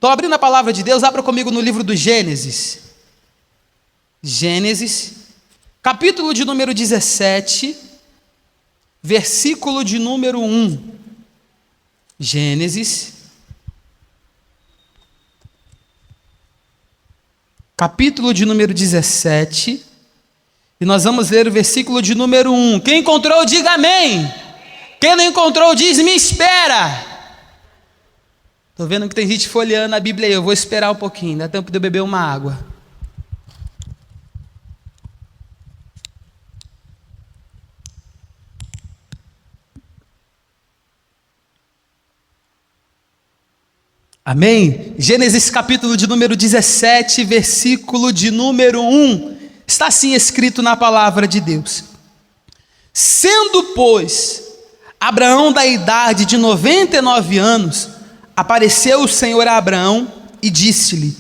Estou abrindo a palavra de Deus, abra comigo no livro do Gênesis. Gênesis, capítulo de número 17, versículo de número 1. Gênesis, capítulo de número 17, e nós vamos ler o versículo de número 1. Quem encontrou, diga amém. Quem não encontrou, diz me espera. Estou vendo que tem gente folheando a Bíblia aí, eu vou esperar um pouquinho, dá tempo de eu beber uma água. Amém? Gênesis capítulo de número 17, versículo de número 1. Está assim escrito na palavra de Deus. Sendo, pois, Abraão da idade de 99 anos, apareceu o Senhor a Abraão e disse-lhe: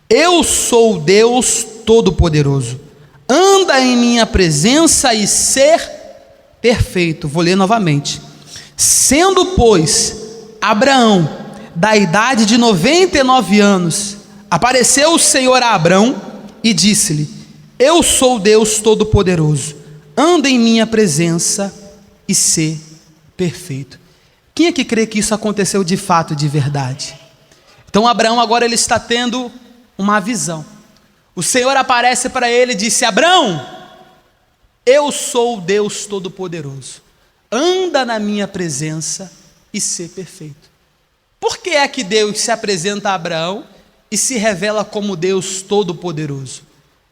Eu sou Deus Todo-Poderoso, anda em minha presença e ser perfeito. Vou ler novamente. Sendo, pois, Abraão da idade de 99 anos, apareceu o Senhor a Abraão e disse-lhe: Eu sou Deus Todo-Poderoso, anda em minha presença e ser perfeito. Quem é que crê que isso aconteceu de fato, de verdade? Então Abraão agora ele está tendo uma visão. O Senhor aparece para ele e disse: Abraão, eu sou o Deus Todo-Poderoso, anda na minha presença e ser perfeito. Por que é que Deus se apresenta a Abraão e se revela como Deus Todo-Poderoso?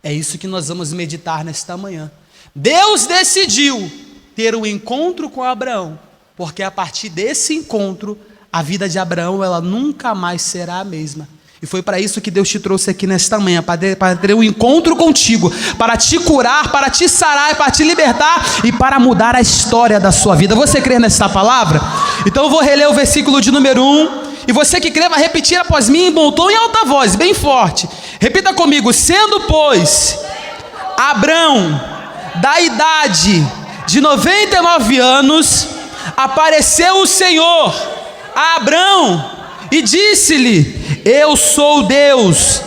É isso que nós vamos meditar nesta manhã. Deus decidiu ter um encontro com Abraão, porque a partir desse encontro, a vida de Abraão ela nunca mais será a mesma. E foi para isso que Deus te trouxe aqui nesta manhã, para ter um encontro contigo, para te curar, para te sarar, para te libertar e para mudar a história da sua vida. Você crê nesta palavra? Então eu vou reler o versículo de número 1, e você que crê vai repetir após mim em bom tom e alta voz, bem forte. Repita comigo: sendo, pois, Abraão da idade de 99 anos, apareceu o Senhor a Abraão e disse-lhe: Eu sou Deus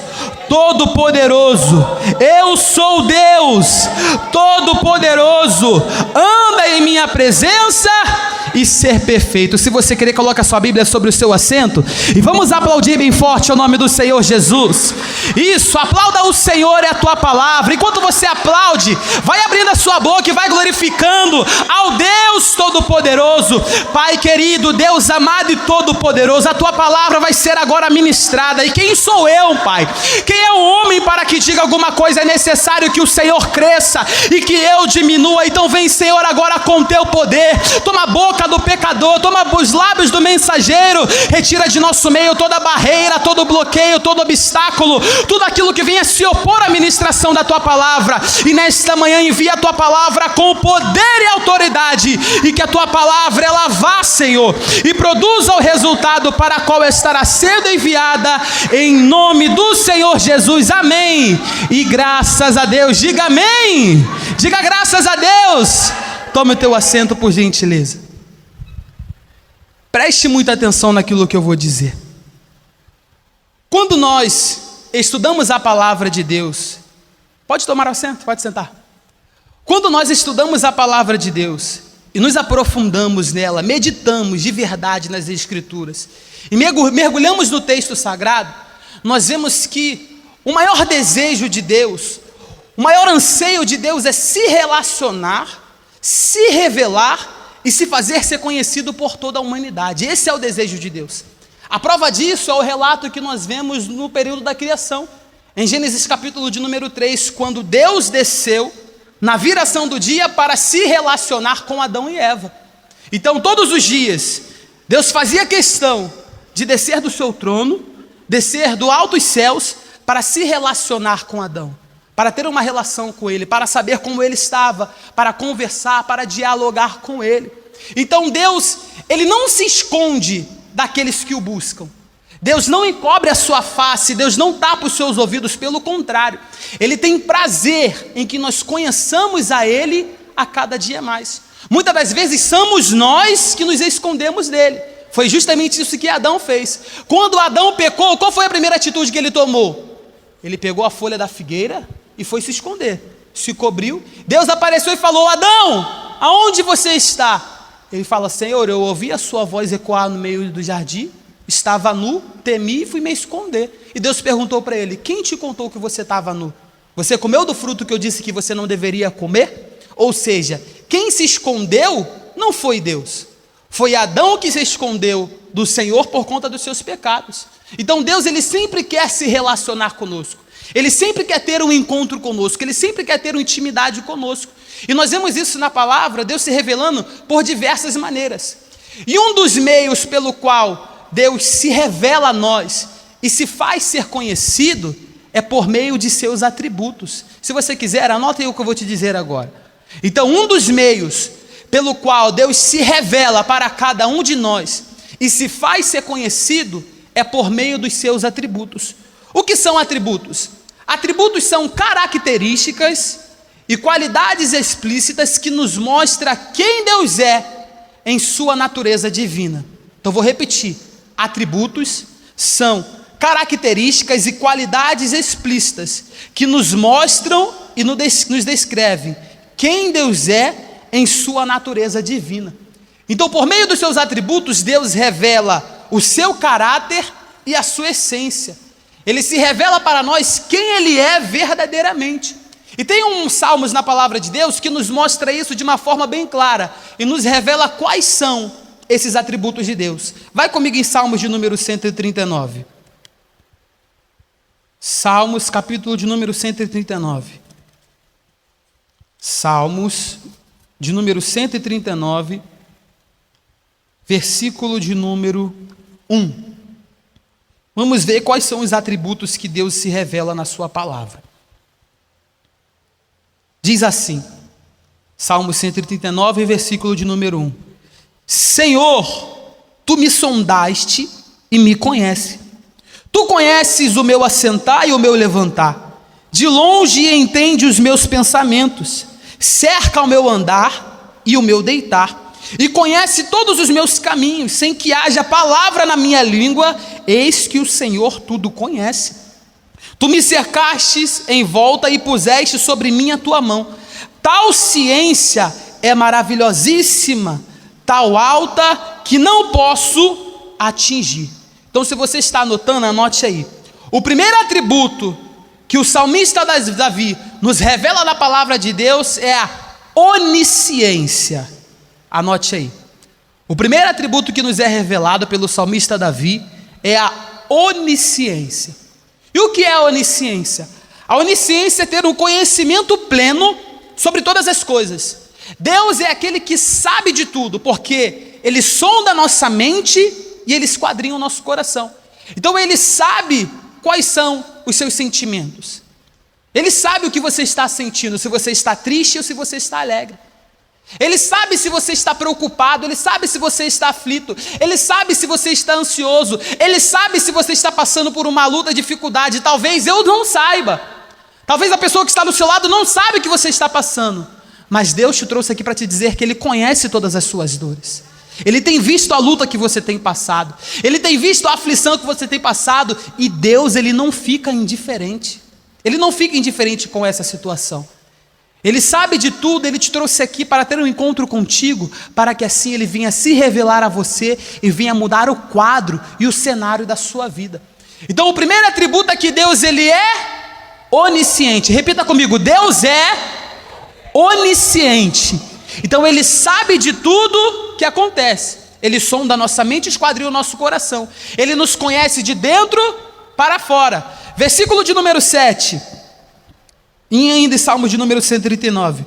Todo-Poderoso, eu sou Deus Todo-Poderoso, anda em minha presença e ser perfeito. Se você querer, coloca a sua Bíblia sobre o seu assento e vamos aplaudir bem forte o nome do Senhor Jesus. Isso, aplauda o Senhor e a tua palavra. Enquanto você aplaude, vai abrindo a sua boca e vai glorificando ao Deus Todo-Poderoso. Pai querido, Deus amado e Todo-Poderoso, a tua palavra vai ser agora ministrada. E quem sou eu, Pai? Quem é o homem para que diga alguma coisa? É necessário que o Senhor cresça e que eu diminua. Então vem, Senhor, agora com teu poder. Toma a boca do pecador, toma os lábios do mensageiro, retira de nosso meio toda barreira, todo bloqueio, todo obstáculo, tudo aquilo que venha se opor à ministração da tua palavra. E nesta manhã envia a tua palavra com poder e autoridade, e que a tua palavra ela vá, Senhor, e produza o resultado para o qual estará sendo enviada, em nome do Senhor Jesus. Amém e graças a Deus. Diga amém, diga graças a Deus. Tome o teu assento, por gentileza. Preste muita atenção naquilo que eu vou dizer. Quando nós estudamos a palavra de Deus, pode tomar assento, pode sentar. Quando nós estudamos a palavra de Deus e nos aprofundamos nela, meditamos de verdade nas Escrituras e mergulhamos no texto sagrado, nós vemos que o maior desejo de Deus, o maior anseio de Deus é se relacionar, se revelar e se fazer ser conhecido por toda a humanidade. Esse é o desejo de Deus. A prova disso é o relato que nós vemos no período da criação, em Gênesis capítulo de número 3, quando Deus desceu na viração do dia para se relacionar com Adão e Eva. Então todos os dias, Deus fazia questão de descer do seu trono, descer do alto dos céus, para se relacionar com Adão, para ter uma relação com ele, para saber como ele estava, para conversar, para dialogar com ele. Então Deus, ele não se esconde daqueles que o buscam. Deus não encobre a sua face, Deus não tapa os seus ouvidos, pelo contrário, Ele tem prazer em que nós conheçamos a Ele a cada dia mais. Muitas das vezes somos nós que nos escondemos dele, Foi justamente isso que Adão fez. Quando Adão pecou, qual foi a primeira atitude que ele tomou? Ele pegou a folha da figueira e foi se esconder. Se cobriu. Deus apareceu e falou: Adão, aonde você está? Ele fala: Senhor, eu ouvi a sua voz ecoar no meio do jardim, estava nu, temi e fui me esconder. E Deus perguntou para ele: quem te contou que você estava nu? Você comeu do fruto que eu disse que você não deveria comer? Ou seja, quem se escondeu não foi Deus. Foi Adão que se escondeu do Senhor por conta dos seus pecados. Então Deus, ele sempre quer se relacionar conosco. Ele sempre quer ter um encontro conosco. Ele sempre quer ter uma intimidade conosco. E nós vemos isso na palavra, Deus se revelando por diversas maneiras. E um dos meios pelo qual Deus se revela a nós e se faz ser conhecido é por meio de seus atributos. Se você quiser, anote aí o que eu vou te dizer agora. Então, um dos meios pelo qual Deus se revela para cada um de nós e se faz ser conhecido é por meio dos seus atributos. O que são atributos? Atributos são características e qualidades explícitas que nos mostram quem Deus é em sua natureza divina. Então vou repetir: atributos são características e qualidades explícitas que nos mostram e nos descrevem quem Deus é em sua natureza divina. Então, por meio dos seus atributos, Deus revela o seu caráter e a sua essência. Ele se revela para nós quem Ele é verdadeiramente. E tem um Salmos na palavra de Deus que nos mostra isso de uma forma bem clara e nos revela quais são esses atributos de Deus. Vai comigo em Salmos de número 139. Salmos, capítulo de número 139. Salmos de número 139, versículo de número 1. Vamos ver quais são os atributos que Deus se revela na sua palavra. Diz assim, Salmo 139, versículo de número 1. Senhor, tu me sondaste e me conheces. Tu conheces o meu assentar e o meu levantar. De longe entende os meus pensamentos. Cerca o meu andar e o meu deitar. E conhece todos os meus caminhos, sem que haja palavra na minha língua. Eis que o Senhor tudo conhece. Tu me cercastes em volta e puseste sobre mim a tua mão. Tal ciência é maravilhosíssima, tal alta que não posso atingir. Então, se você está anotando, anote aí. O primeiro atributo que o salmista Davi nos revela na palavra de Deus é a onisciência. Anote aí. O primeiro atributo que nos é revelado pelo salmista Davi é a onisciência. E o que é a onisciência? A onisciência é ter um conhecimento pleno sobre todas as coisas. Deus é aquele que sabe de tudo, porque Ele sonda a nossa mente e Ele esquadrinha o nosso coração. Então Ele sabe quais são os seus sentimentos. Ele sabe o que você está sentindo, se você está triste ou se você está alegre. Ele sabe se você está preocupado, Ele sabe se você está aflito, Ele sabe se você está ansioso, Ele sabe se você está passando por uma luta, dificuldade. Talvez eu não saiba, talvez a pessoa que está do seu lado não sabe o que você está passando, mas Deus te trouxe aqui para te dizer que Ele conhece todas as suas dores. Ele tem visto a luta que você tem passado, Ele tem visto a aflição que você tem passado, e Deus, Ele não fica indiferente. Ele não fica indiferente com essa situação. Ele sabe de tudo, Ele te trouxe aqui para ter um encontro contigo, para que assim Ele venha se revelar a você e venha mudar o quadro e o cenário da sua vida. Então o primeiro atributo é que Deus, Ele é onisciente. Repita comigo: Deus é onisciente. Então Ele sabe de tudo que acontece. Ele sonda a nossa mente e esquadrinha o nosso coração. Ele nos conhece de dentro para fora. Versículo de número 7. E ainda em Salmos de número 139.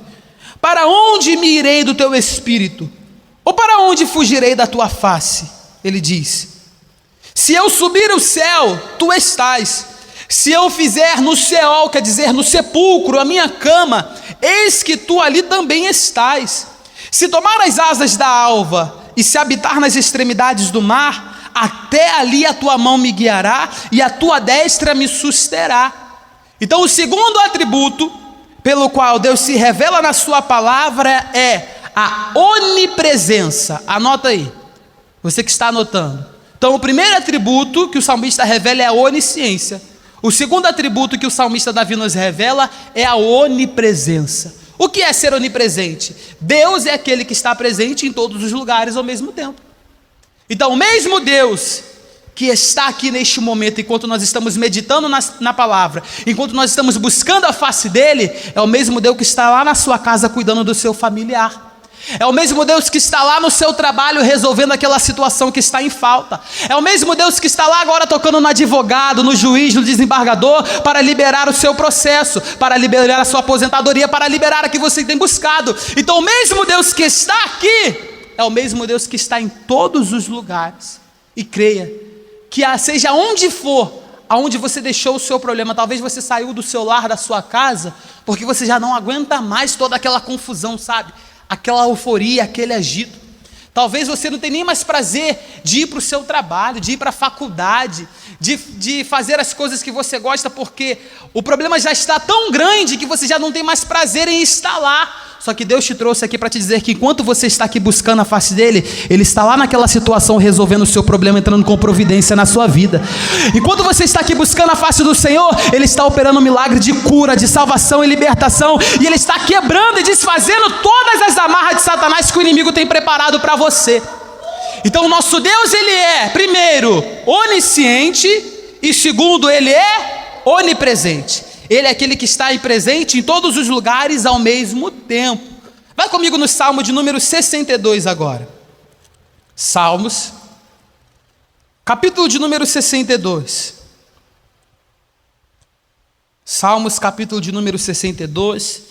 Para onde me irei do teu espírito? Ou para onde fugirei da tua face? Ele diz: se eu subir o céu, tu estás. Se eu fizer no Seol, quer dizer no sepulcro, a minha cama, eis que tu ali também estás. Se tomar as asas da alva e se habitar nas extremidades do mar, até ali a tua mão me guiará e a tua destra me susterá. Então o segundo atributo pelo qual Deus se revela na sua palavra é a onipresença. Anota aí. Você que está anotando. Então, o primeiro atributo que o salmista revela é a onisciência. O segundo atributo que o salmista Davi nos revela é a onipresença. O que é ser onipresente? Deus é aquele que está presente em todos os lugares ao mesmo tempo. Então, o mesmo Deus que está aqui neste momento, enquanto nós estamos meditando na palavra, enquanto nós estamos buscando a face dele, é o mesmo Deus que está lá na sua casa cuidando do seu familiar. É o mesmo Deus que está lá no seu trabalho resolvendo aquela situação que está em falta. É o mesmo Deus que está lá agora tocando no advogado, no juiz, no desembargador, para liberar o seu processo, para liberar a sua aposentadoria, para liberar a que você tem buscado. Então o mesmo Deus que está aqui é o mesmo Deus que está em todos os lugares. E creia que seja onde for, aonde você deixou o seu problema, talvez você saiu do seu lar, da sua casa, porque você já não aguenta mais toda aquela confusão, sabe? Aquela euforia, aquele agito. Talvez você não tenha nem mais prazer de ir para o seu trabalho, de ir para a faculdade, de fazer as coisas que você gosta, porque o problema já está tão grande que você já não tem mais prazer em estar lá. Só que Deus te trouxe aqui para te dizer que enquanto você está aqui buscando a face dele, ele está lá naquela situação resolvendo o seu problema, entrando com providência na sua vida. Enquanto você está aqui buscando a face do Senhor, ele está operando um milagre de cura, de salvação e libertação, e ele está quebrando e desfazendo todas as amarras de Satanás que o inimigo tem preparado para você. Então o nosso Deus, ele é, primeiro, onisciente, e segundo, ele é onipresente. Ele é aquele que está aí presente em todos os lugares ao mesmo tempo. Vai comigo no Salmo de número 62 agora. Salmos, capítulo de número 62. Salmos, capítulo de número 62,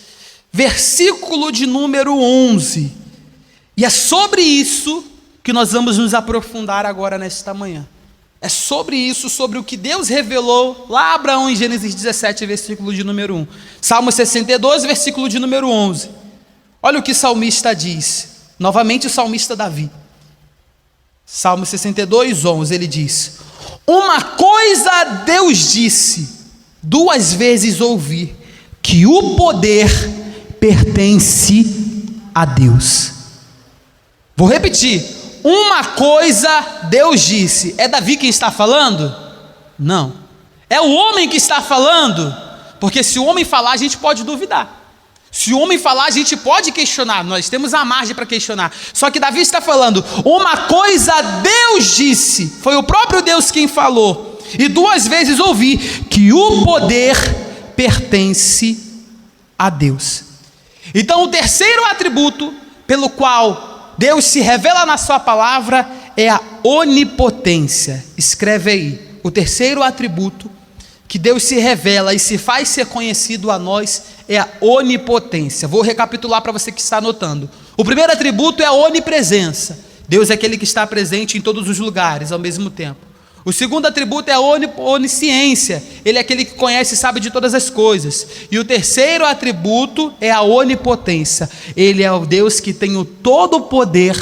versículo de número 11. E é sobre isso que nós vamos nos aprofundar agora nesta manhã. É sobre isso, sobre o que Deus revelou lá a Abraão em Gênesis 17, versículo de número 1. Salmo 62, versículo de número 11. Olha o que o salmista diz. Novamente o salmista Davi. Salmo 62, 11, ele diz: uma coisa Deus disse, duas vezes ouvi, que o poder pertence a Deus. Vou repetir. Uma coisa Deus disse. É Davi quem está falando? Não. É o homem que está falando? Porque se o homem falar, a gente pode duvidar. Se o homem falar, a gente pode questionar. Nós temos a margem para questionar. Só que Davi está falando, uma coisa Deus disse. Foi o próprio Deus quem falou. E duas vezes ouvi que o poder pertence a Deus. Então o terceiro atributo pelo qual Deus se revela na sua palavra é a onipotência. Escreve aí. O terceiro atributo que Deus se revela e se faz ser conhecido a nós é a onipotência. Vou recapitular para você que está anotando. O primeiro atributo é a onipresença. Deus é aquele que está presente em todos os lugares ao mesmo tempo. O segundo atributo é a onisciência. Ele é aquele que conhece e sabe de todas as coisas. E o terceiro atributo é a onipotência. Ele é o Deus que tem o todo o poder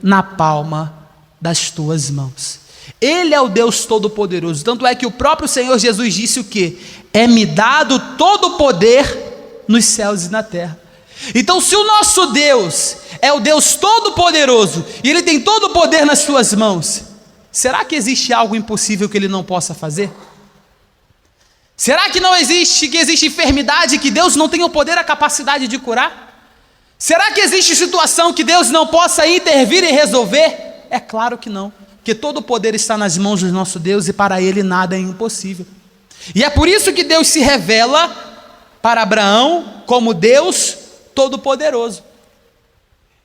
na palma das tuas mãos. Ele é o Deus todo-poderoso. Tanto é que o próprio Senhor Jesus disse o quê? É-me dado todo o poder nos céus e na terra. Então, se o nosso Deus é o Deus todo-poderoso e Ele tem todo o poder nas suas mãos, será que existe algo impossível que Ele não possa fazer? Será que existe enfermidade que Deus não tem o poder, a capacidade de curar? Será que existe situação que Deus não possa intervir e resolver? É claro que não, porque todo o poder está nas mãos do nosso Deus e para Ele nada é impossível. E é por isso que Deus se revela para Abraão como Deus todo-poderoso.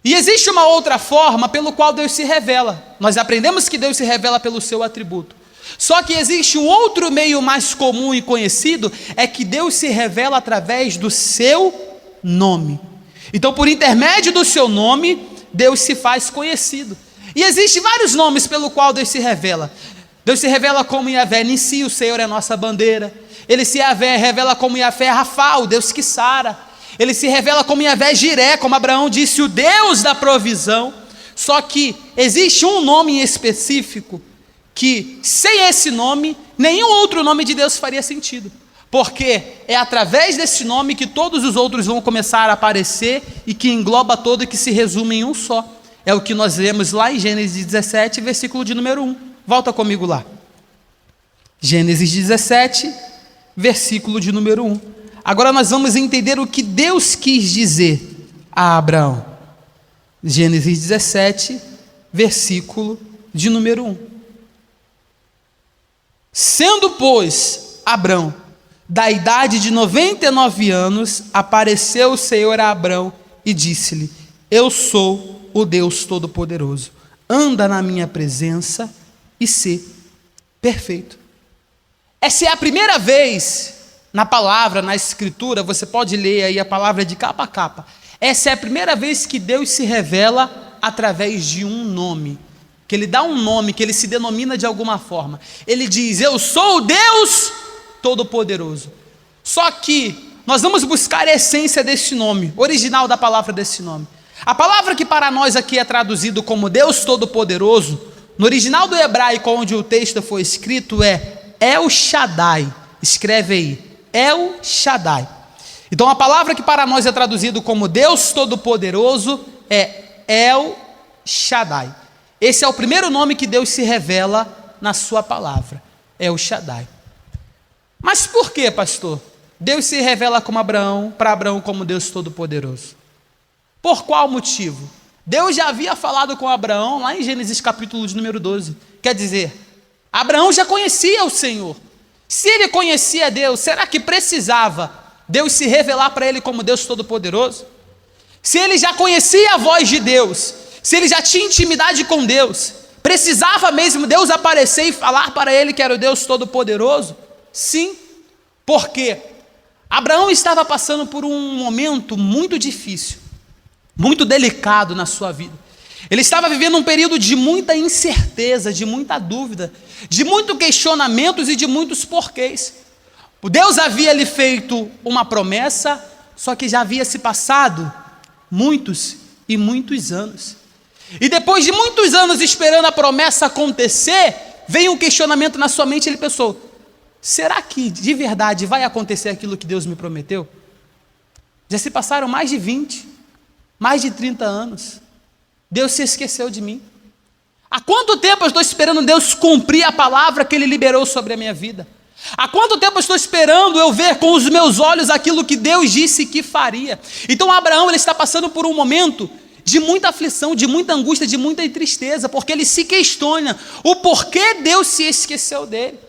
E existe uma outra forma pelo qual Deus se revela. Nós aprendemos que Deus se revela pelo seu atributo. Só que existe um outro meio mais comum e conhecido, é que Deus se revela através do seu nome. Então, por intermédio do seu nome, Deus se faz conhecido. E existem vários nomes pelo qual Deus se revela. Deus se revela como Yahvé Nissi, o Senhor é a nossa bandeira. Ele se revela como Yahvé Rafa, o Deus que sara. Ele se revela como Yahvé Jiré, como Abraão disse, o Deus da provisão. Só que existe um nome em específico que, sem esse nome, nenhum outro nome de Deus faria sentido. Porque é através desse nome que todos os outros vão começar a aparecer e que engloba todo e que se resume em um só. É o que nós lemos lá em Gênesis 17, versículo de número 1. Volta comigo lá. Gênesis 17, versículo de número 1. Agora nós vamos entender o que Deus quis dizer a Abraão. Gênesis 17, versículo de número 1. Sendo, pois, Abrão da idade de 99 anos, apareceu o Senhor a Abrão e disse-lhe: eu sou o Deus Todo-Poderoso. Anda na minha presença e sê perfeito. Essa é a primeira vez na palavra, na escritura, você pode ler aí a palavra de capa a capa. Essa é a primeira vez que Deus se revela através de um nome, que ele dá um nome, que ele se denomina de alguma forma. Ele diz: eu sou o Deus Todo-Poderoso. Só que nós vamos buscar a essência desse nome, original da palavra desse nome. A palavra que para nós aqui é traduzido como Deus Todo-Poderoso, no original do hebraico onde o texto foi escrito é El Shaddai. Escreve aí, El Shaddai. Então a palavra que para nós é traduzido como Deus Todo-Poderoso é El Shaddai. Esse é o primeiro nome que Deus se revela na sua palavra, El Shaddai. Mas por que, pastor? Deus se revela como para Abraão como Deus Todo-Poderoso. Por qual motivo? Deus já havia falado com Abraão lá em Gênesis capítulo de número 12. Quer dizer, Abraão já conhecia o Senhor. Se ele conhecia Deus, será que precisava Deus se revelar para ele como Deus Todo-Poderoso? Se ele já conhecia a voz de Deus, se ele já tinha intimidade com Deus, precisava mesmo Deus aparecer e falar para ele que era o Deus Todo-Poderoso? Sim, porque Abraão estava passando por um momento muito difícil, muito delicado na sua vida. Ele estava vivendo um período de muita incerteza, de muita dúvida, de muitos questionamentos e de muitos porquês. Deus havia lhe feito uma promessa, só que já havia se passado muitos e muitos anos. E depois de muitos anos esperando a promessa acontecer, veio um questionamento na sua mente e ele pensou: será que de verdade vai acontecer aquilo que Deus me prometeu? Já se passaram mais de 20, mais de 30 anos. Deus se esqueceu de mim. Há quanto tempo eu estou esperando Deus cumprir a palavra que Ele liberou sobre a minha vida? Há quanto tempo eu estou esperando eu ver com os meus olhos aquilo que Deus disse que faria? Então Abraão ele está passando por um momento de muita aflição, de muita angústia, de muita tristeza, porque ele se questiona o porquê Deus se esqueceu dele.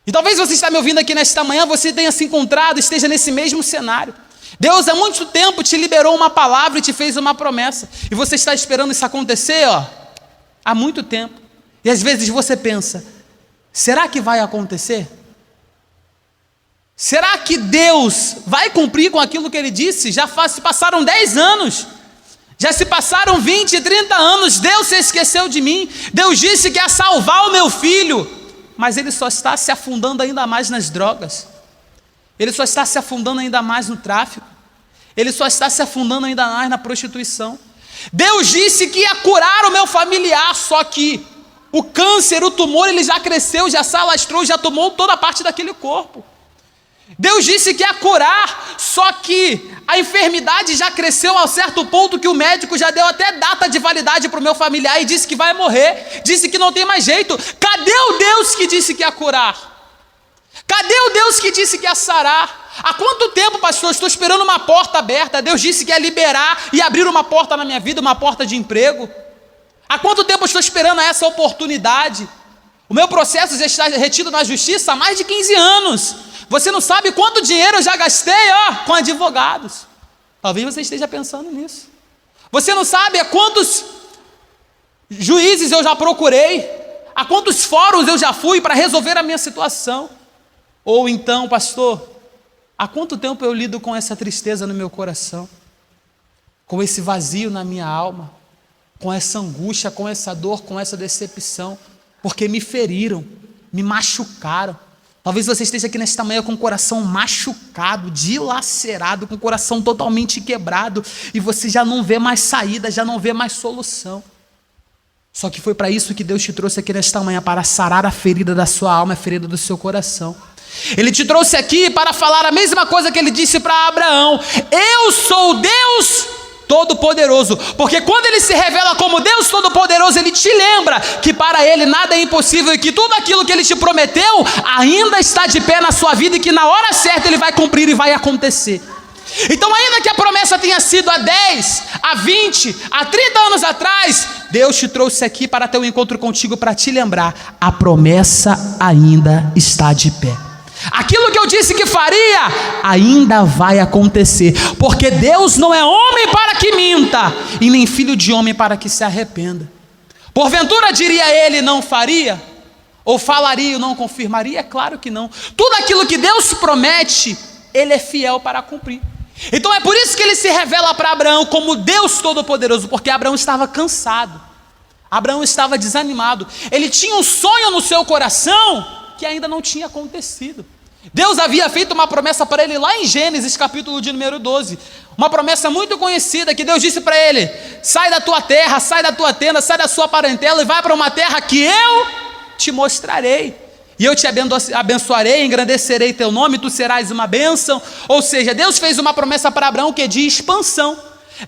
E talvez você está me ouvindo aqui nesta manhã, você tenha se encontrado, esteja nesse mesmo cenário. Deus há muito tempo te liberou uma palavra e te fez uma promessa, e você está esperando isso acontecer, há muito tempo. E às vezes você pensa: será que vai acontecer? Será que Deus vai cumprir com aquilo que Ele disse? Se passaram 10 anos, já se passaram 20, 30 anos, Deus se esqueceu de mim. Deus disse que ia salvar o meu filho, mas ele só está se afundando ainda mais nas drogas. Ele só está se afundando ainda mais no tráfico. Ele só está se afundando ainda mais na prostituição. Deus disse que ia curar o meu familiar, só que o câncer, o tumor, ele já cresceu, já se alastrou, já tomou toda a parte daquele corpo. Deus disse que ia curar, só que a enfermidade já cresceu a certo ponto que o médico já deu até data de validade para o meu familiar e disse que vai morrer, disse que não tem mais jeito. Cadê o Deus que disse que ia curar? Cadê o Deus que disse que ia sarar? Há quanto tempo, pastor, estou esperando uma porta aberta? Deus disse que ia liberar e abrir uma porta na minha vida, uma porta de emprego. Há quanto tempo eu estou esperando essa oportunidade? O meu processo já está retido na justiça há mais de 15 anos. Você não sabe quanto dinheiro eu já gastei com advogados. Talvez você esteja pensando nisso. Você não sabe a quantos juízes eu já procurei, a quantos fóruns eu já fui para resolver a minha situação. Ou então, pastor, há quanto tempo eu lido com essa tristeza no meu coração, com esse vazio na minha alma, com essa angústia, com essa dor, com essa decepção, porque me feriram, me machucaram. Talvez você esteja aqui nesta manhã com o coração machucado, dilacerado, com o coração totalmente quebrado, e você já não vê mais saída, já não vê mais solução. Só que foi para isso que Deus te trouxe aqui nesta manhã, para sarar a ferida da sua alma, a ferida do seu coração. Ele te trouxe aqui para falar a mesma coisa que ele disse para Abraão: eu sou Deus Todo-Poderoso, porque quando ele se revela como Deus Todo-Poderoso, ele te lembra que para ele nada é impossível e que tudo aquilo que ele te prometeu ainda está de pé na sua vida e que na hora certa ele vai cumprir e vai acontecer. Então, ainda que a promessa tenha sido há 10, há 20, há 30 anos atrás, Deus te trouxe aqui para ter um encontro contigo, para te lembrar: a promessa ainda está de pé. Aquilo que eu disse que faria, ainda vai acontecer, porque Deus não é homem para que minta, e nem filho de homem para que se arrependa. Porventura diria ele, não faria? Ou falaria e não confirmaria? Claro que não. Tudo aquilo que Deus promete, ele é fiel para cumprir. Então é por isso que ele se revela para Abraão como Deus Todo-Poderoso, porque Abraão estava cansado, Abraão estava desanimado, ele tinha um sonho no seu coração que ainda não tinha acontecido. Deus havia feito uma promessa para ele lá em Gênesis capítulo de número 12, uma promessa muito conhecida, que Deus disse para ele: sai da tua terra, sai da tua tenda, sai da sua parentela e vai para uma terra que eu te mostrarei, e eu te abençoarei, engrandecerei teu nome, tu serás uma bênção. Ou seja, Deus fez uma promessa para Abraão que é de expansão.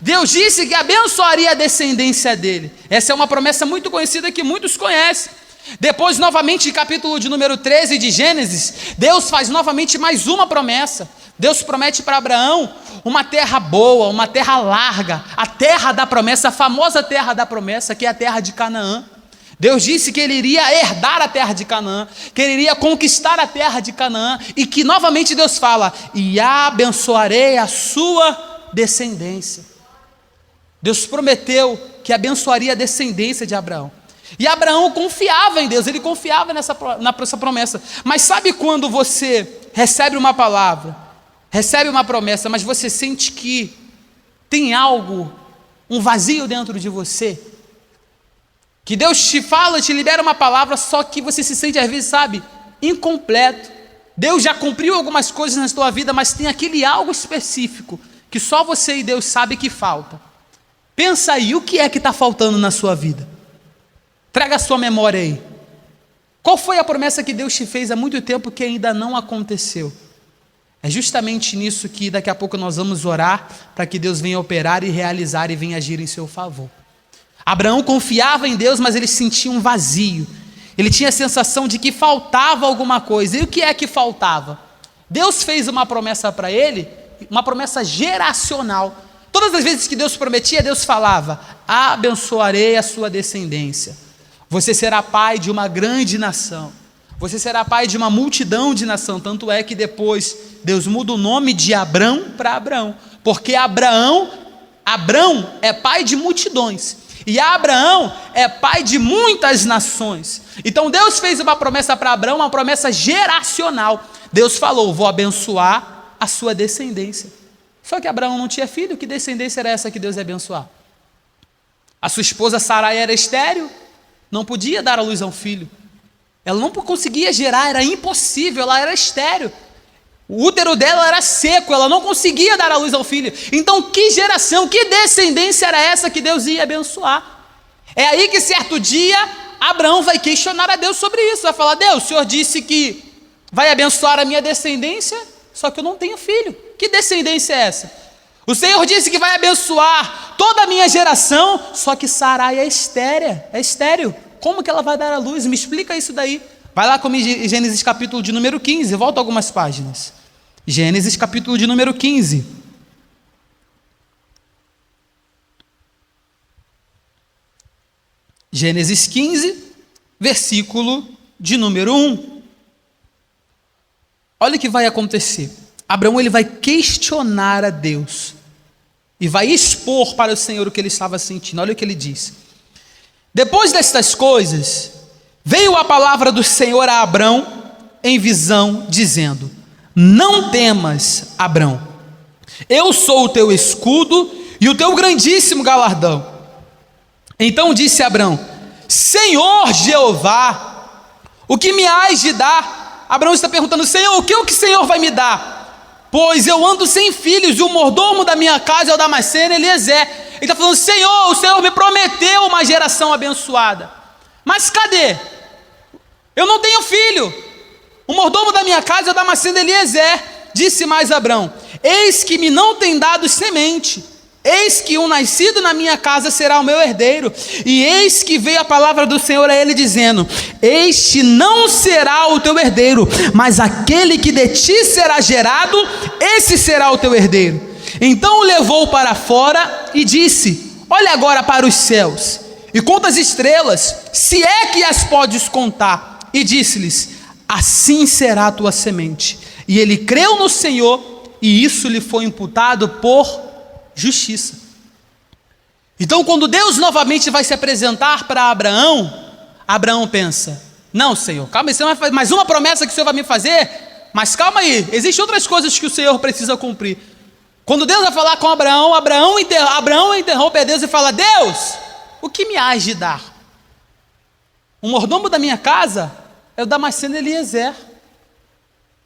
Deus disse que abençoaria a descendência dele. Essa é uma promessa muito conhecida que muitos conhecem. Depois, novamente, capítulo de número 13 de Gênesis, Deus faz novamente mais uma promessa. Deus promete para Abraão uma terra boa, uma terra larga, a terra da promessa, a famosa terra da promessa, que é a terra de Canaã. Deus disse que ele iria herdar a terra de Canaã, que ele iria conquistar a terra de Canaã, e que novamente Deus fala: e abençoarei a sua descendência. Deus prometeu que abençoaria a descendência de Abraão. E Abraão confiava em Deus, ele confiava nessa promessa. Mas sabe quando você recebe uma palavra, recebe uma promessa, mas você sente que tem algo, um vazio dentro de você? Que Deus te fala, te libera uma palavra, só que você se sente às vezes, sabe, incompleto. Deus já cumpriu algumas coisas na sua vida, mas tem aquele algo específico que só você e Deus sabem que falta. Pensa aí, o que é que está faltando na sua vida? Traga a sua memória aí. Qual foi a promessa que Deus te fez há muito tempo que ainda não aconteceu? É justamente nisso que daqui a pouco nós vamos orar, para que Deus venha operar e realizar e venha agir em seu favor. Abraão confiava em Deus, mas ele sentia um vazio. Ele tinha a sensação de que faltava alguma coisa. E o que é que faltava? Deus fez uma promessa para ele, uma promessa geracional. Todas as vezes que Deus prometia, Deus falava: abençoarei a sua descendência. Você será pai de uma grande nação. Você será pai de uma multidão de nação. Tanto é que depois Deus muda o nome de Abrão para Abraão. Porque Abrão é pai de multidões. E Abraão é pai de muitas nações. Então Deus fez uma promessa para Abraão, uma promessa geracional. Deus falou: vou abençoar a sua descendência. Só que Abraão não tinha filho. Que descendência era essa que Deus ia abençoar? A sua esposa Sarai era estéril, não podia dar à luz a um filho. Ela não conseguia gerar, era impossível, ela era estéril. O útero dela era seco, ela não conseguia dar à luz ao filho. Então que geração, que descendência era essa que Deus ia abençoar? É aí que certo dia Abraão vai questionar a Deus sobre isso. Vai falar: Deus, o Senhor disse que vai abençoar a minha descendência, só que eu não tenho filho. Que descendência é essa? O Senhor disse que vai abençoar toda a minha geração, só que Sarai é estéril. Como que ela vai dar à luz? Me explica isso daí. Vai lá comigo em Gênesis capítulo de número 15, volta algumas páginas. Gênesis capítulo de número 15. Gênesis 15, versículo de número 1. Olha o que vai acontecer. Abraão ele vai questionar a Deus e vai expor para o Senhor o que ele estava sentindo. Olha o que ele diz: depois destas coisas, veio a palavra do Senhor a Abrão em visão, dizendo: não temas, Abrão, eu sou o teu escudo e o teu grandíssimo galardão. Então disse Abrão: Senhor Jeová, o que me hás de dar? Abrão está perguntando: Senhor, o que o Senhor vai me dar? Pois eu ando sem filhos, e o mordomo da minha casa é o Damasceno, Eliezer. Ele está falando: Senhor, o Senhor me prometeu uma geração abençoada, mas cadê? Eu não tenho filho. O mordomo da minha casa é o Damasceno, Eliezer. Disse mais Abrão: eis que me não tem dado semente, Eis que um nascido na minha casa será o meu herdeiro. E eis que veio a palavra do Senhor a ele, dizendo: este não será o teu herdeiro, mas aquele que de ti será gerado, esse será o teu herdeiro. Então o levou para fora e disse: olha agora para os céus, e conta as estrelas, se é que as podes contar. E disse-lhes: assim será a tua semente. E ele creu no Senhor, e isso lhe foi imputado por justiça. Então, quando Deus novamente vai se apresentar para Abraão, Abraão pensa: não, Senhor, calma aí, você vai fazer mais uma promessa que o Senhor vai me fazer, mas calma aí, existem outras coisas que o Senhor precisa cumprir. Quando Deus vai falar com Abraão, Abraão interrompe a Deus e fala: Deus, o que me hás de dar? O mordomo da minha casa é o Damasceno Eliezer.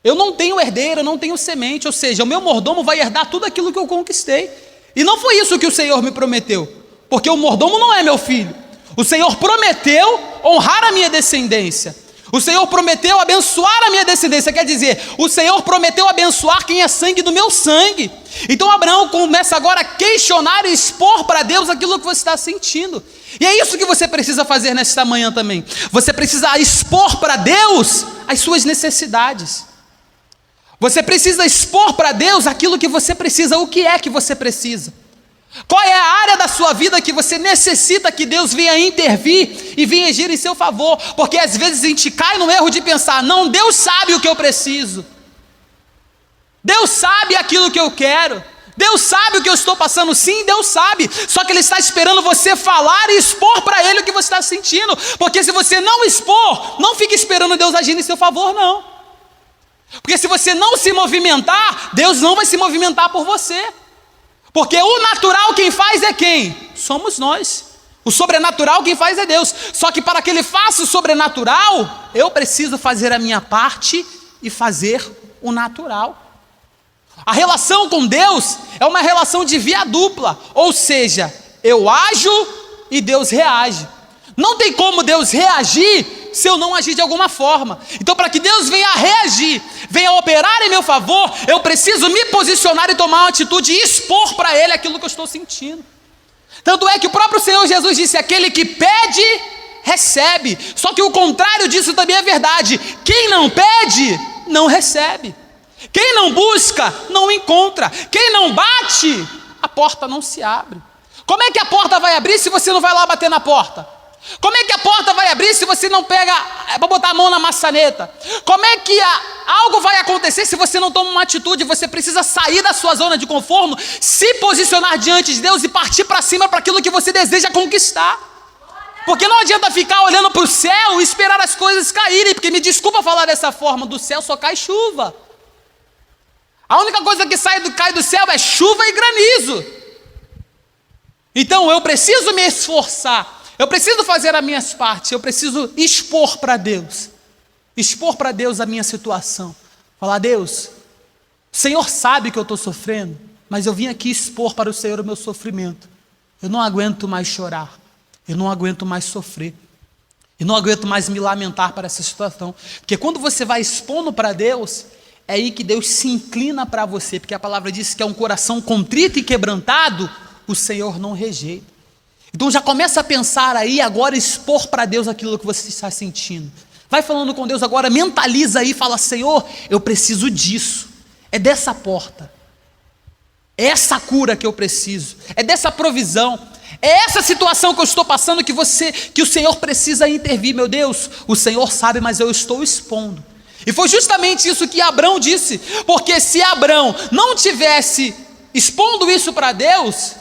Eu não tenho herdeiro, eu não tenho semente, ou seja, o meu mordomo vai herdar tudo aquilo que eu conquistei. E não foi isso que o Senhor me prometeu, porque o mordomo não é meu filho. O Senhor prometeu honrar a minha descendência. O Senhor prometeu abençoar a minha descendência, quer dizer, o Senhor prometeu abençoar quem é sangue do meu sangue. Então Abraão começa agora a questionar e expor para Deus aquilo que você está sentindo. E é isso que você precisa fazer nesta manhã também. Você precisa expor para Deus as suas necessidades. Você precisa expor para Deus aquilo que você precisa. O que é que você precisa? Qual é a área da sua vida que você necessita que Deus venha intervir e venha agir em seu favor? Porque às vezes a gente cai no erro de pensar: não, Deus sabe o que eu preciso, Deus sabe aquilo que eu quero, Deus sabe o que eu estou passando. Sim, Deus sabe, só que Ele está esperando você falar e expor para Ele o que você está sentindo. Porque se você não expor, não fique esperando Deus agir em seu favor, não. Porque se você não se movimentar, Deus não vai se movimentar por você. Porque o natural quem faz é quem? Somos nós. O sobrenatural quem faz é Deus. Só que para que Ele faça o sobrenatural, eu preciso fazer a minha parte e fazer o natural. A relação com Deus é uma relação de via dupla. Ou seja, eu ajo e Deus reage. Não tem como Deus reagir se eu não agir de alguma forma. Então, para que Deus venha a reagir, venha a operar em meu favor, eu preciso me posicionar e tomar uma atitude e expor para Ele aquilo que eu estou sentindo. Tanto é que o próprio Senhor Jesus disse: aquele que pede, recebe. Só que o contrário disso também é verdade. Quem não pede, não recebe. Quem não busca, não encontra. Quem não bate, a porta não se abre. Como é que a porta vai abrir se você não vai lá bater na porta? Como é que a porta vai abrir se você não pega para botar a mão na maçaneta? Como é que algo vai acontecer se você não toma uma atitude? Você precisa sair da sua zona de conforto, se posicionar diante de Deus e partir para cima para aquilo que você deseja conquistar. Porque não adianta ficar olhando para o céu e esperar as coisas caírem, porque me desculpa falar dessa forma, do céu só cai chuva. A única coisa que cai do céu é chuva e granizo. Então eu preciso me esforçar. Eu preciso fazer as minhas partes, eu preciso expor para Deus a minha situação. Falar: Deus, o Senhor sabe que eu estou sofrendo, mas eu vim aqui expor para o Senhor o meu sofrimento. Eu não aguento mais chorar, eu não aguento mais sofrer, eu não aguento mais me lamentar para essa situação. Porque quando você vai expondo para Deus, é aí que Deus se inclina para você, porque a palavra diz que é um coração contrito e quebrantado, o Senhor não rejeita. Então já começa a pensar aí agora, expor para Deus aquilo que você está sentindo. Vai falando com Deus agora, mentaliza aí, fala: Senhor, eu preciso disso, é dessa porta, é essa cura que eu preciso, é dessa provisão, é essa situação que eu estou passando que o Senhor precisa intervir. Meu Deus, o Senhor sabe, mas eu estou expondo. E foi justamente isso que Abrão disse, porque se Abrão não tivesse expondo isso para Deus,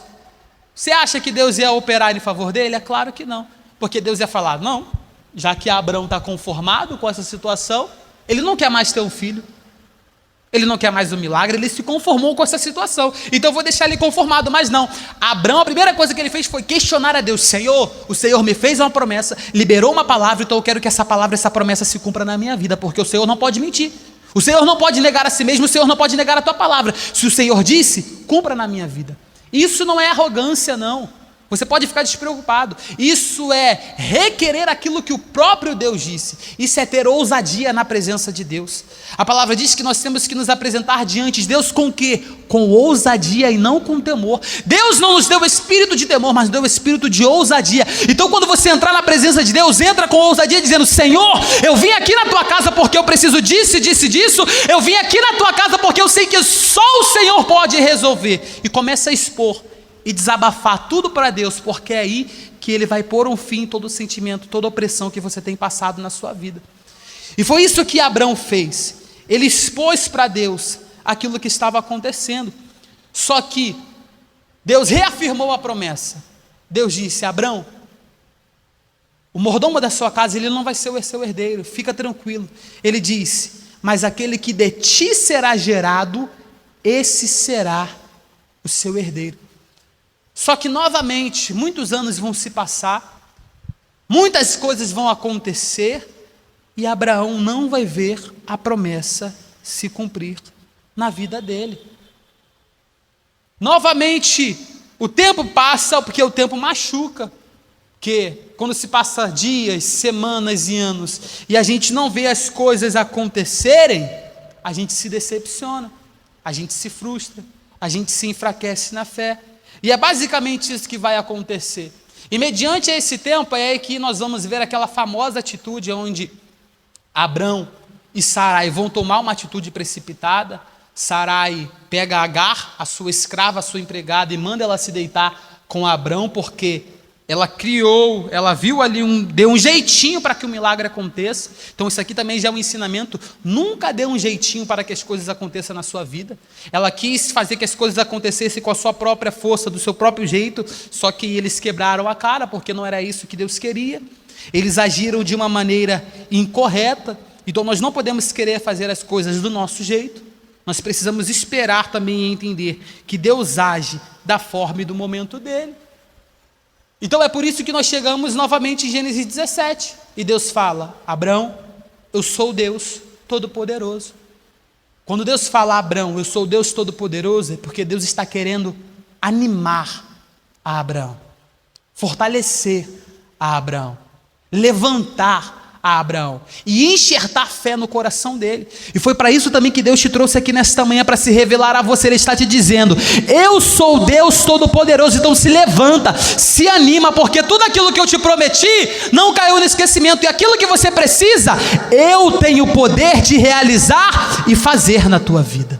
você acha que Deus ia operar em favor dele? É claro que não, porque Deus ia falar: não, já que Abrão está conformado com essa situação, ele não quer mais ter um filho, ele não quer mais um milagre, ele se conformou com essa situação, então eu vou deixar ele conformado. Mas não, Abrão, a primeira coisa que ele fez foi questionar a Deus: Senhor, o Senhor me fez uma promessa, liberou uma palavra, então eu quero que essa palavra, essa promessa se cumpra na minha vida, porque o Senhor não pode mentir, o Senhor não pode negar a si mesmo, o Senhor não pode negar a tua palavra. Se o Senhor disse, cumpra na minha vida. Isso não é arrogância, não. Você pode ficar despreocupado. Isso é requerer aquilo que o próprio Deus disse. Isso é ter ousadia na presença de Deus. A palavra diz que nós temos que nos apresentar diante de Deus com o quê? Com ousadia e não com temor. Deus não nos deu o espírito de temor, mas deu o espírito de ousadia. Então quando você entrar na presença de Deus, entra com ousadia dizendo: Senhor, eu vim aqui na tua casa porque eu preciso disso, disso e disso. Eu vim aqui na tua casa porque eu sei que só o Senhor pode resolver. E começa a expor e desabafar tudo para Deus, porque é aí que Ele vai pôr um fim em todo sentimento, toda opressão que você tem passado na sua vida. E foi isso que Abrão fez. Ele expôs para Deus aquilo que estava acontecendo. Só que Deus reafirmou a promessa. Deus disse: Abrão, o mordomo da sua casa, ele não vai ser o seu herdeiro, fica tranquilo. Ele disse: mas aquele que de ti será gerado, esse será o seu herdeiro. Só que novamente, muitos anos vão se passar, muitas coisas vão acontecer, e Abraão não vai ver a promessa se cumprir na vida dele. Novamente, o tempo passa, porque o tempo machuca, que quando se passa dias, semanas e anos, e a gente não vê as coisas acontecerem, a gente se decepciona, a gente se frustra, a gente se enfraquece na fé. E é basicamente isso que vai acontecer. E mediante esse tempo é que nós vamos ver aquela famosa atitude onde Abrão e Sarai vão tomar uma atitude precipitada. Sarai pega Agar, a sua escrava, a sua empregada, e manda ela se deitar com Abrão, porque ela criou, ela viu ali, deu um jeitinho para que o milagre aconteça. Então isso aqui também já é um ensinamento: nunca dê um jeitinho para que as coisas aconteçam na sua vida. Ela quis fazer que as coisas acontecessem com a sua própria força, do seu próprio jeito, só que eles quebraram a cara, porque não era isso que Deus queria. Eles agiram de uma maneira incorreta. Então nós não podemos querer fazer as coisas do nosso jeito. Nós precisamos esperar também e entender que Deus age da forma e do momento dele. Então é por isso que nós chegamos novamente em Gênesis 17. E Deus fala: Abrão, eu sou Deus Todo-Poderoso. Quando Deus fala: Abrão, eu sou Deus Todo-Poderoso, é porque Deus está querendo animar a Abrão, fortalecer a Abrão, levantar a Abraão e enxertar fé no coração dele. E foi para isso também que Deus te trouxe aqui nesta manhã, para se revelar a você. Ele está te dizendo: eu sou Deus Todo-Poderoso. Então se levanta, se anima, porque tudo aquilo que eu te prometi não caiu no esquecimento, e aquilo que você precisa, eu tenho o poder de realizar e fazer na tua vida.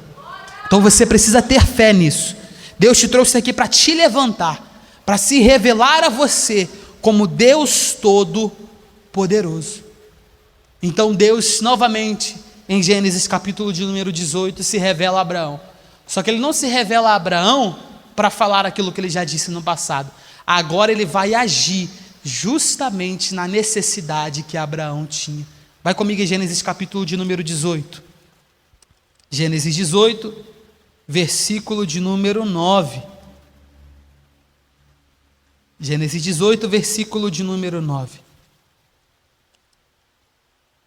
Então você precisa ter fé nisso. Deus te trouxe aqui para te levantar, para se revelar a você como Deus Todo-Poderoso. Então Deus novamente, em Gênesis capítulo de número 18, se revela a Abraão. Só que Ele não se revela a Abraão para falar aquilo que Ele já disse no passado. Agora Ele vai agir justamente na necessidade que Abraão tinha. Vai comigo em Gênesis capítulo de número 18. Gênesis 18, versículo de número 9. Gênesis 18, versículo de número 9.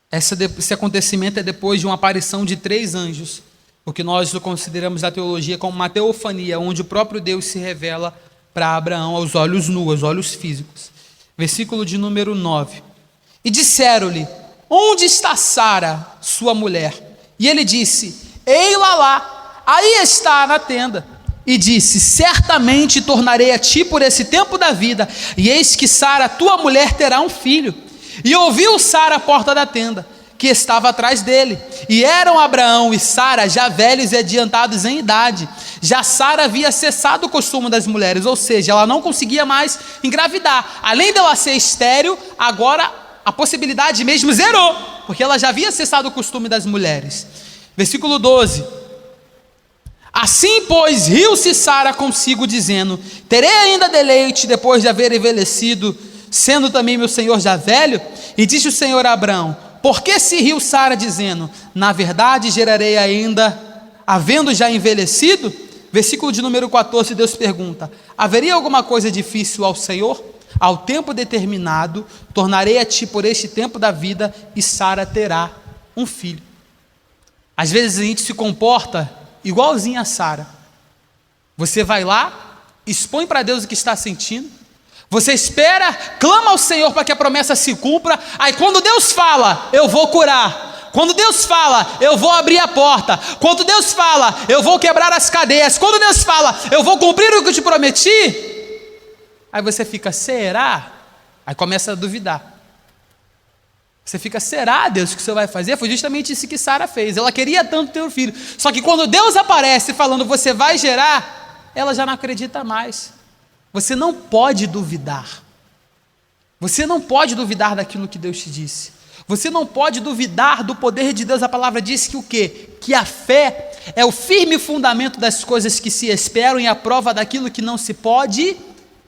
Esse acontecimento é depois de uma aparição de 3 anjos, o que nós consideramos na teologia como uma teofania, onde o próprio Deus se revela para Abraão aos olhos nus, aos olhos físicos. Versículo de número 9. E disseram-lhe: onde está Sara, sua mulher? E ele disse: ei-la lá, aí está na tenda. E disse: certamente tornarei a ti por esse tempo da vida, e eis que Sara, tua mulher, terá um filho. E ouviu Sara a porta da tenda, que estava atrás dele. E eram Abraão e Sara já velhos e adiantados em idade. Já Sara havia cessado o costume das mulheres, ou seja, ela não conseguia mais engravidar. Além dela ser estéril, agora a possibilidade mesmo zerou, porque ela já havia cessado o costume das mulheres. Versículo 12. Assim, pois, riu-se Sara consigo, dizendo: terei ainda deleite depois de haver envelhecido, sendo também meu senhor já velho? E disse o Senhor a Abraão: por que se riu Sara, dizendo: na verdade gerarei ainda, havendo já envelhecido? Versículo de número 14, Deus pergunta: haveria alguma coisa difícil ao Senhor? Ao tempo determinado, tornarei a ti por este tempo da vida, e Sara terá um filho. Às vezes a gente se comporta igualzinho a Sara. Você vai lá, expõe para Deus o que está sentindo, Você espera, clama ao Senhor para que a promessa se cumpra. Aí quando Deus fala, eu vou curar. Quando Deus fala, eu vou abrir a porta. Quando Deus fala, eu vou quebrar as cadeias. Quando Deus fala, eu vou cumprir o que eu te prometi. Aí você fica, será? Aí começa a duvidar. Você fica, será, Deus, que o Senhor vai fazer? Foi justamente isso que Sara fez. Ela queria tanto ter um filho. Só que quando Deus aparece falando, você vai gerar, ela já não acredita mais. Você não pode duvidar. Você não pode duvidar daquilo que Deus te disse. Você não pode duvidar do poder de Deus. A palavra diz que o quê? Que a fé é o firme fundamento das coisas que se esperam e a prova daquilo que não se pode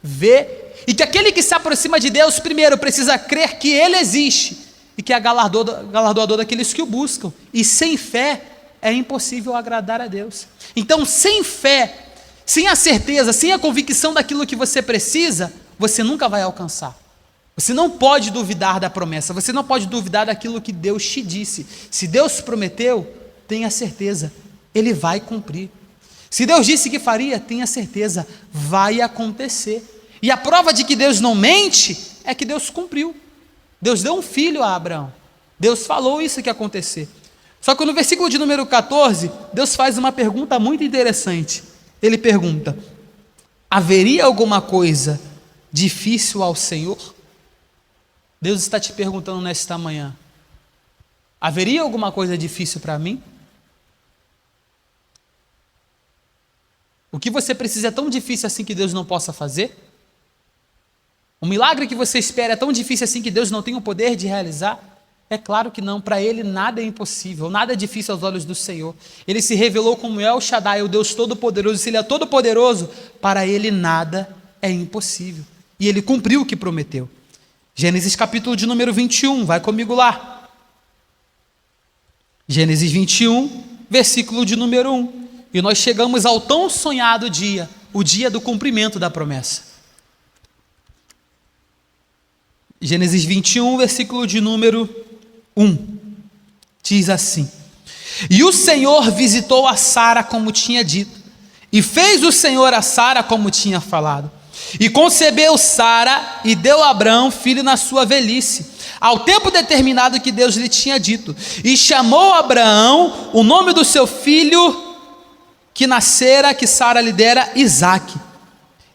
ver. E que aquele que se aproxima de Deus, primeiro, precisa crer que Ele existe e que é galardoador daqueles que o buscam. E sem fé é impossível agradar a Deus. Então, sem fé, sem a certeza, sem a convicção daquilo que você precisa, você nunca vai alcançar. Você não pode duvidar da promessa, você não pode duvidar daquilo que Deus te disse. Se Deus prometeu, tenha certeza, Ele vai cumprir. Se Deus disse que faria, tenha certeza, vai acontecer. E a prova de que Deus não mente é que Deus cumpriu. Deus deu um filho a Abraão. Deus falou isso que ia acontecer. Só que no versículo de número 14, Deus faz uma pergunta muito interessante. Ele pergunta: haveria alguma coisa difícil ao Senhor? Deus está te perguntando nesta manhã: haveria alguma coisa difícil para mim? O que você precisa é tão difícil assim que Deus não possa fazer? O milagre que você espera é tão difícil assim que Deus não tem o poder de realizar? É claro que não, para Ele nada é impossível, nada é difícil aos olhos do Senhor. Ele se revelou como El Shaddai, o Deus Todo-Poderoso. Se Ele é Todo-Poderoso, para Ele nada é impossível. E Ele cumpriu o que prometeu. Gênesis capítulo de número 21, vai comigo lá. Gênesis 21, versículo de número 1. E nós chegamos ao tão sonhado dia, o dia do cumprimento da promessa. Gênesis 21, versículo de número 1, diz assim: e o Senhor visitou a Sara como tinha dito, e fez o Senhor a Sara como tinha falado, e concebeu Sara e deu a Abrão filho na sua velhice, ao tempo determinado que Deus lhe tinha dito, e chamou Abraão o nome do seu filho que nascera, que Sara lhe dera, Isaque.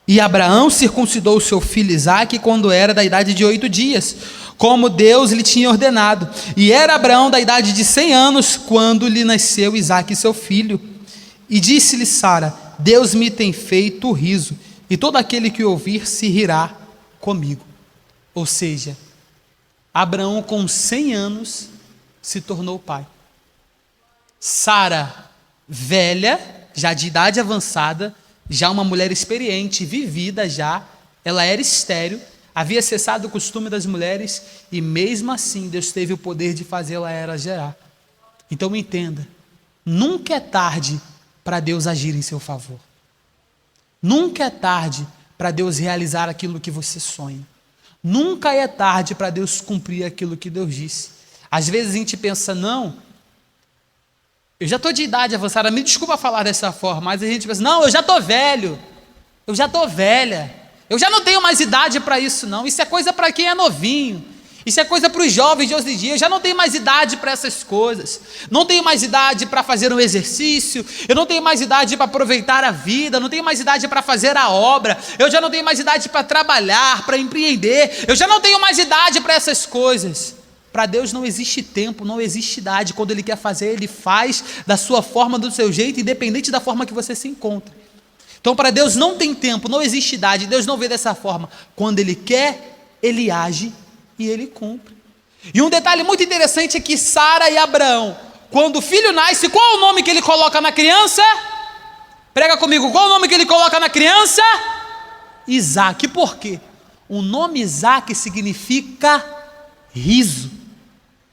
E Abraão circuncidou o seu filho Isaque quando era da idade de 8 dias, como Deus lhe tinha ordenado. E era Abraão da idade de 100 anos, quando lhe nasceu Isaque, seu filho. E disse-lhe Sara: Deus me tem feito riso, e todo aquele que ouvir se rirá comigo. Ou seja, Abraão com 100 anos se tornou pai. Sara, velha, já de idade avançada, já uma mulher experiente, vivida já, ela era estéril, havia cessado o costume das mulheres, e mesmo assim Deus teve o poder de fazê-la era gerar. Então entenda, nunca é tarde para Deus agir em seu favor. Nunca é tarde para Deus realizar aquilo que você sonha. Nunca é tarde para Deus cumprir aquilo que Deus disse. Às vezes a gente pensa, não, eu já estou de idade avançada, me desculpa falar dessa forma, mas a gente pensa, não, eu já estou velho, eu já estou velha, eu já não tenho mais idade para isso não, isso é coisa para quem é novinho, isso é coisa para os jovens de hoje em dia, eu já não tenho mais idade para essas coisas, não tenho mais idade para fazer um exercício, eu não tenho mais idade para aproveitar a vida, não tenho mais idade para fazer a obra, eu já não tenho mais idade para trabalhar, para empreender, eu já não tenho mais idade para essas coisas. Para Deus não existe tempo, não existe idade. Quando Ele quer fazer, Ele faz da sua forma, do seu jeito, independente da forma que você se encontra. Então para Deus não tem tempo, não existe idade, Deus não vê dessa forma. Quando Ele quer, Ele age e Ele cumpre. E um detalhe muito interessante é que Sara e Abraão, quando o filho nasce, qual é o nome que ele coloca na criança? Prega comigo, qual é o nome que ele coloca na criança? Isaque. Por quê? O nome Isaque significa riso.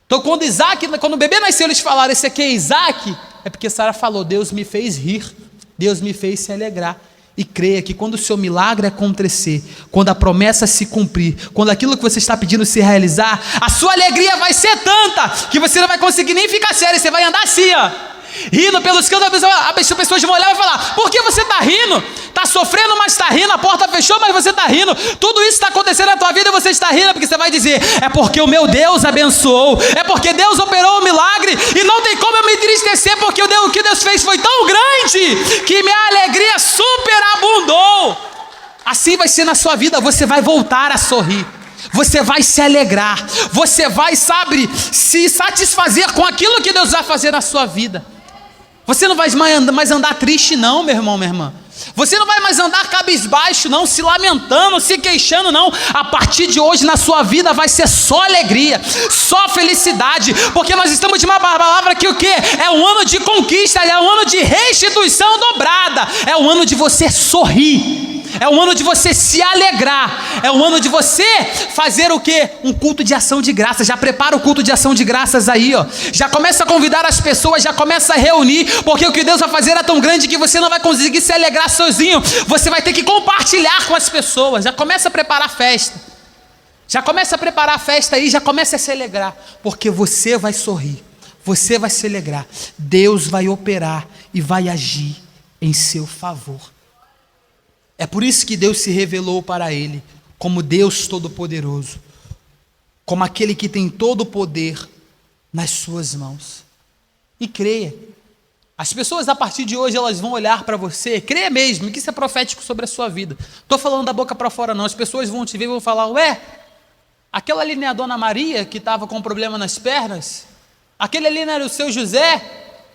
Então quando o bebê nasceu, eles falaram, esse aqui é Isaque, é porque Sara falou, Deus me fez rir, Deus me fez se alegrar. E creia que quando o seu milagre acontecer, quando a promessa se cumprir, quando aquilo que você está pedindo se realizar, a sua alegria vai ser tanta, que você não vai conseguir nem ficar sério, você vai andar assim, ó. rindo pelos cantos. As pessoas vão olhar e falar: por que você está rindo? Está sofrendo, mas está rindo. A porta fechou, mas você está rindo. Tudo isso está acontecendo na tua vida e você está rindo, porque você vai dizer: é porque o meu Deus abençoou, é porque Deus operou um milagre, e não tem como eu me entristecer, porque o que Deus fez foi tão grande que minha alegria superabundou. Assim vai ser na sua vida. Você vai voltar a sorrir, você vai se alegrar, você vai, sabe, se satisfazer com aquilo que Deus vai fazer na sua vida. Você não vai mais andar triste não, meu irmão, minha irmã. Você não vai mais andar cabisbaixo não, se lamentando, se queixando não. A partir de hoje na sua vida vai ser só alegria, só felicidade, porque nós estamos de uma palavra que o quê? É um ano de conquista, é um ano de restituição dobrada, é um ano de você sorrir, é um ano de você se alegrar, é um ano de você fazer o quê? Um culto de ação de graças. Já prepara o culto de ação de graças aí, ó. Já começa a convidar as pessoas, já começa a reunir, porque o que Deus vai fazer é tão grande que você não vai conseguir se alegrar sozinho. Você vai ter que compartilhar com as pessoas. Já começa a preparar a festa. Já começa a preparar a festa aí, já começa a se alegrar, porque você vai sorrir, você vai se alegrar. Deus vai operar e vai agir em seu favor. É por isso que Deus se revelou para ele como Deus Todo-Poderoso, como aquele que tem todo o poder nas suas mãos. E creia, as pessoas a partir de hoje elas vão olhar para você, creia mesmo que isso é profético sobre a sua vida. Estou falando da boca para fora não, as pessoas vão te ver e vão falar: ué, aquela ali não é a dona Maria que estava com problema nas pernas? Aquele ali não era o seu José,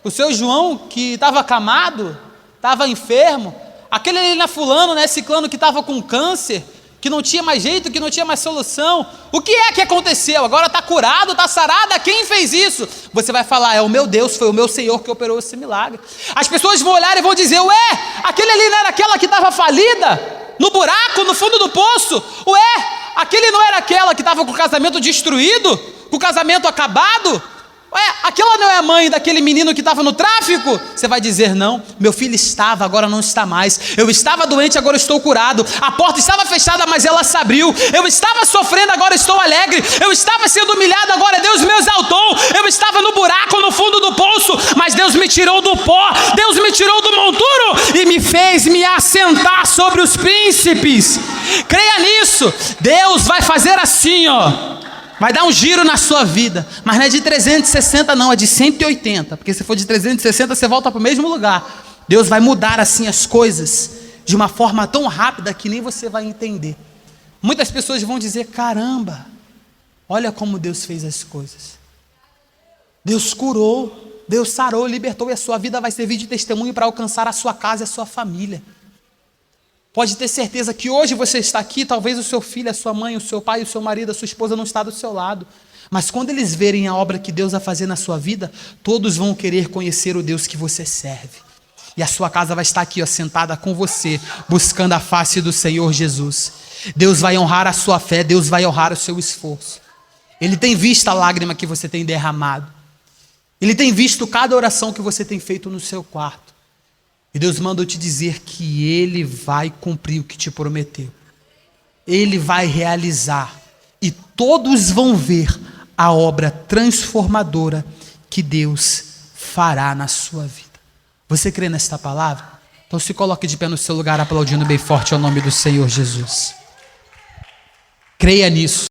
o seu João que estava acamado, estava enfermo? Aquele ali não é fulano, né, ciclano que estava com câncer, que não tinha mais jeito, que não tinha mais solução? O que é que aconteceu? Agora está curado, está sarada? Quem fez isso? Você vai falar: é o meu Deus, foi o meu Senhor que operou esse milagre. As pessoas vão olhar e vão dizer: ué, aquele ali não era aquela que estava falida, no buraco, no fundo do poço? Ué, aquele não era aquela que estava com o casamento destruído, com o casamento acabado? Ué, aquela não é a mãe daquele menino que estava no tráfico? Você vai dizer: não, meu filho estava, agora não está mais. Eu estava doente, agora estou curado. A porta estava fechada, mas ela se abriu. Eu estava sofrendo, agora estou alegre. Eu estava sendo humilhado, agora Deus me exaltou. Eu estava no buraco, no fundo do poço, mas Deus me tirou do pó, Deus me tirou do monturo e me fez me assentar sobre os príncipes. Creia nisso. Deus vai fazer assim, ó. Vai dar um giro na sua vida, mas não é de 360 não, é de 180, porque se for de 360 você volta para o mesmo lugar. Deus vai mudar assim as coisas, de uma forma tão rápida que nem você vai entender. Muitas pessoas vão dizer: caramba, olha como Deus fez as coisas. Deus curou, Deus sarou, libertou, e a sua vida vai servir de testemunho para alcançar a sua casa e a sua família. Pode ter certeza que hoje você está aqui, talvez o seu filho, a sua mãe, o seu pai, o seu marido, a sua esposa não está do seu lado. Mas quando eles verem a obra que Deus vai fazer na sua vida, todos vão querer conhecer o Deus que você serve. E a sua casa vai estar aqui, ó, sentada com você, buscando a face do Senhor Jesus. Deus vai honrar a sua fé, Deus vai honrar o seu esforço. Ele tem visto a lágrima que você tem derramado. Ele tem visto cada oração que você tem feito no seu quarto. E Deus manda eu te dizer que Ele vai cumprir o que te prometeu. Ele vai realizar. E todos vão ver a obra transformadora que Deus fará na sua vida. Você crê nesta palavra? Então se coloque de pé no seu lugar, aplaudindo bem forte ao nome do Senhor Jesus. Creia nisso.